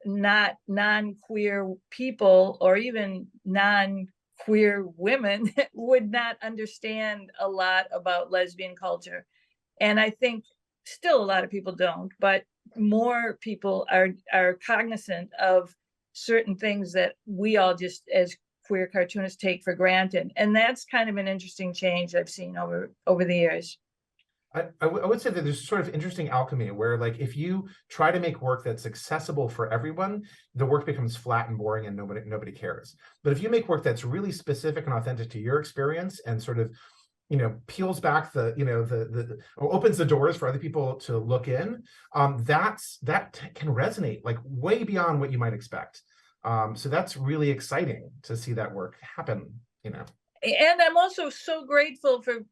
not non-queer people or even non-queer women would not understand a lot about lesbian culture. And I think still a lot of people don't, but more people are cognizant of certain things that we all just as queer cartoonists take for granted. And that's kind of an interesting change I've seen over the years. I would say that there's sort of interesting alchemy where, like, if you try to make work that's accessible for everyone, the work becomes flat and boring and nobody cares. But if you make work that's really specific and authentic to your experience and sort of, peels back or opens the doors for other people to look in, that can resonate like way beyond what you might expect. So that's really exciting to see that work happen, And I'm also so grateful for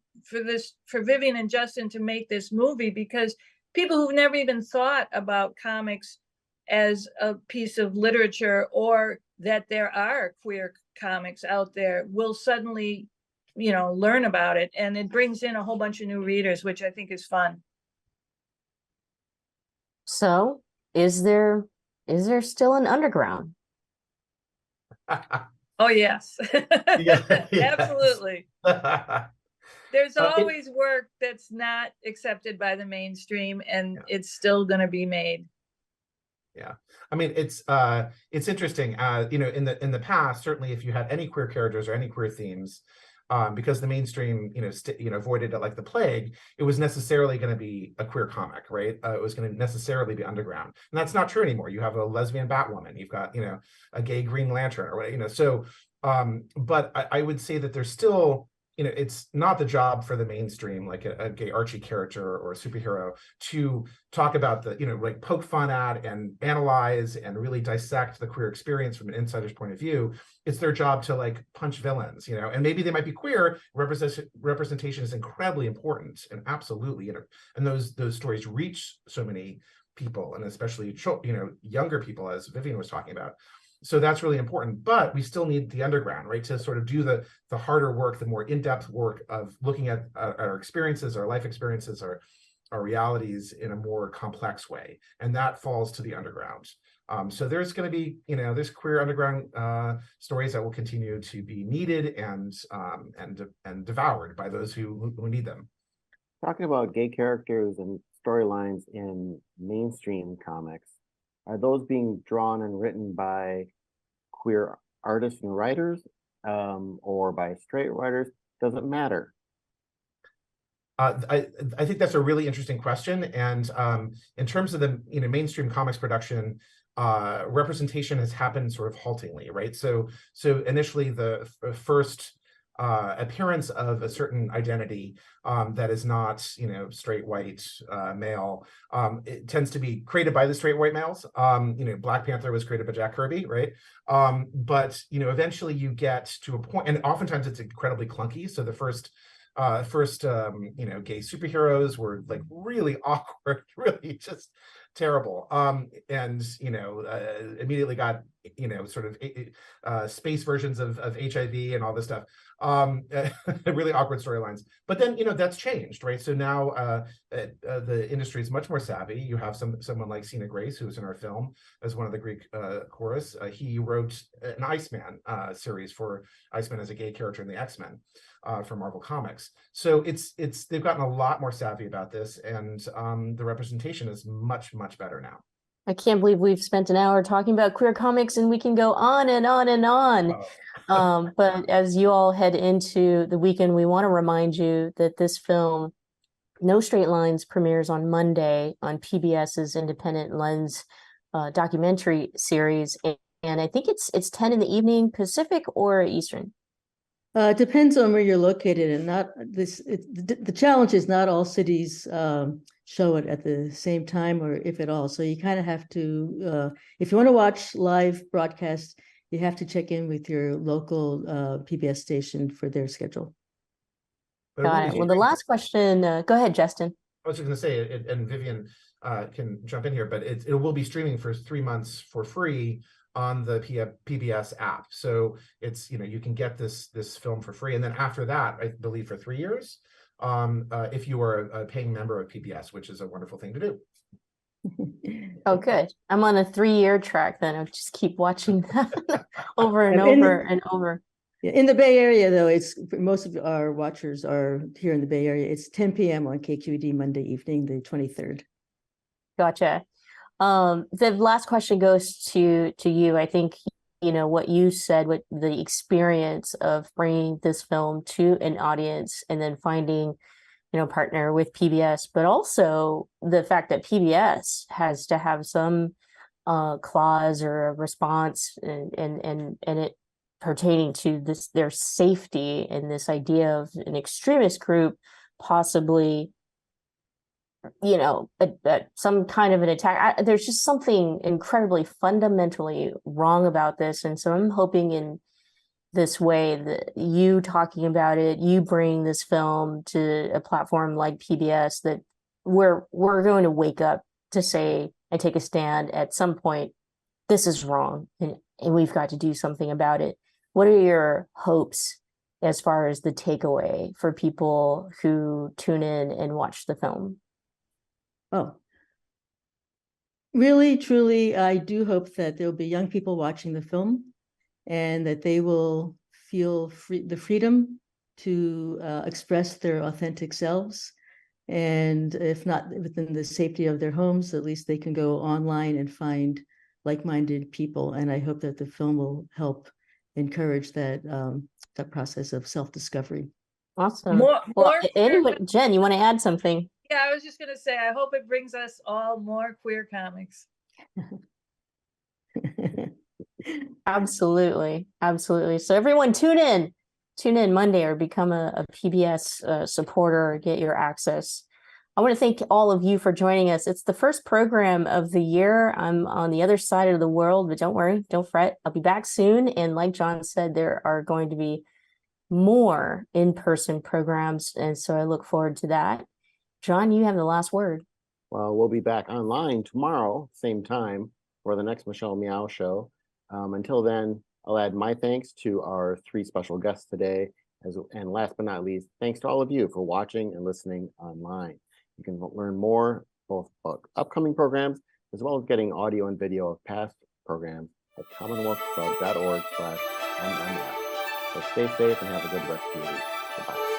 Vivian and Justin to make this movie, because people who've never even thought about comics as a piece of literature, or that there are queer comics out there, will suddenly, learn about it. And it brings in a whole bunch of new readers, which I think is fun. So is there still an underground? Oh, yes. Yeah. Absolutely. There's always work that's not accepted by the mainstream, and it's still going to be made. Yeah, I mean, it's interesting. In the past, certainly, if you had any queer characters or any queer themes, because the mainstream, avoided it like the plague, it was necessarily going to be a queer comic, right? It was going to necessarily be underground, and that's not true anymore. You have a lesbian Batwoman, you've got a gay Green Lantern, or whatever, So, but I would say that there's still, it's not the job for the mainstream, like a gay Archie character or a superhero, to talk about like poke fun at and analyze and really dissect the queer experience from an insider's point of view. It's their job to like punch villains, and maybe they might be queer. Representation is incredibly important, and absolutely, and those stories reach so many people, and especially younger people, as Vivian was talking about. So that's really important, but we still need the underground, right, to sort of do the harder work, the more in-depth work of looking at our experiences, our life experiences, our realities in a more complex way, and that falls to the underground. So there's going to be, there's queer underground stories that will continue to be needed and devoured by those who need them. Talking about gay characters and storylines in mainstream comics, are those being drawn and written by queer artists and writers, or by straight writers? Does it matter? I think that's a really interesting question. And in terms of the mainstream comics production, representation has happened sort of haltingly, right? So initially the first appearance of a certain identity that is not, you know, straight white male. It tends to be created by the straight white males. You know, Black Panther was created by Jack Kirby, right? But you know, eventually you get to a point, and oftentimes it's incredibly clunky. So the first you know, gay superheroes were like really awkward, really just terrible. And you know, immediately got, you know, sort of space versions of HIV and all this stuff. Really awkward storylines. But then, you know, that's changed, right? So now the industry is much more savvy. You have someone like Sina Grace, who's in our film as one of the Greek chorus. He wrote an Iceman series for Iceman as a gay character in the X-Men for Marvel Comics. So they've gotten a lot more savvy about this, and the representation is much better now. I can't believe we've spent an hour talking about queer comics, and we can go on and on and on. But as you all head into the weekend, we want to remind you that this film, No Straight Lines, premieres on Monday on PBS's Independent Lens documentary series. And I think it's 10 in the evening, Pacific or Eastern? It depends on where you're located, and not this. The challenge is not all cities show it at the same time, or if at all. So you kind of have to, if you want to watch live broadcast, you have to check in with your local PBS station for their schedule. Got it. Well, the last question, go ahead, Justin. I was just going to say, and Vivian can jump in here, but it will be streaming for 3 months for free on the PBS app. So it's, you know, you can get this film for free, and then after that, I believe for 3 years, if you are a paying member of PBS, which is a wonderful thing to do. Oh, good. I'm on a 3-year track then. I'll just keep watching that over and over and over. In the Bay Area, though, it's most of our watchers are here in the Bay Area. It's 10 p.m. on KQED Monday evening, the 23rd. Gotcha. The last question goes to you. I think, you know, what you said, what the experience of bringing this film to an audience and then finding, you know, partner with PBS, but also the fact that PBS has to have some clause or a response and it pertaining to this, their safety, and this idea of an extremist group possibly, you know, some kind of an attack. There's just something incredibly fundamentally wrong about this. And so I'm hoping in this way that you talking about it, you bring this film to a platform like PBS, that we're going to wake up to say and take a stand at some point. This is wrong, and we've got to do something about it. What are your hopes as far as the takeaway for people who tune in and watch the film? Oh, really, truly, I do hope that there will be young people watching the film, and that they will feel the freedom to express their authentic selves. And if not within the safety of their homes, at least they can go online and find like-minded people. And I hope that the film will help encourage that that process of self-discovery. Awesome. Anyway, Jen, you want to add something? Yeah, I was just going to say, I hope it brings us all more queer comics. Absolutely. So everyone tune in Monday or become a PBS supporter, get your access. I want to thank all of you for joining us. It's the first program of the year. I'm on the other side of the world, but don't worry, don't fret. I'll be back soon. And like John said, there are going to be more in-person programs. And so I look forward to that. John, you have the last word. Well, we'll be back online tomorrow, same time, for the next Michelle Meow show. Until then, I'll add my thanks to our 3 special guests today. And last but not least, thanks to all of you for watching and listening online. You can learn more both about upcoming programs as well as getting audio and video of past programs at commonwealthclub.org/MMF. So stay safe and have a good rest of your week. Goodbye.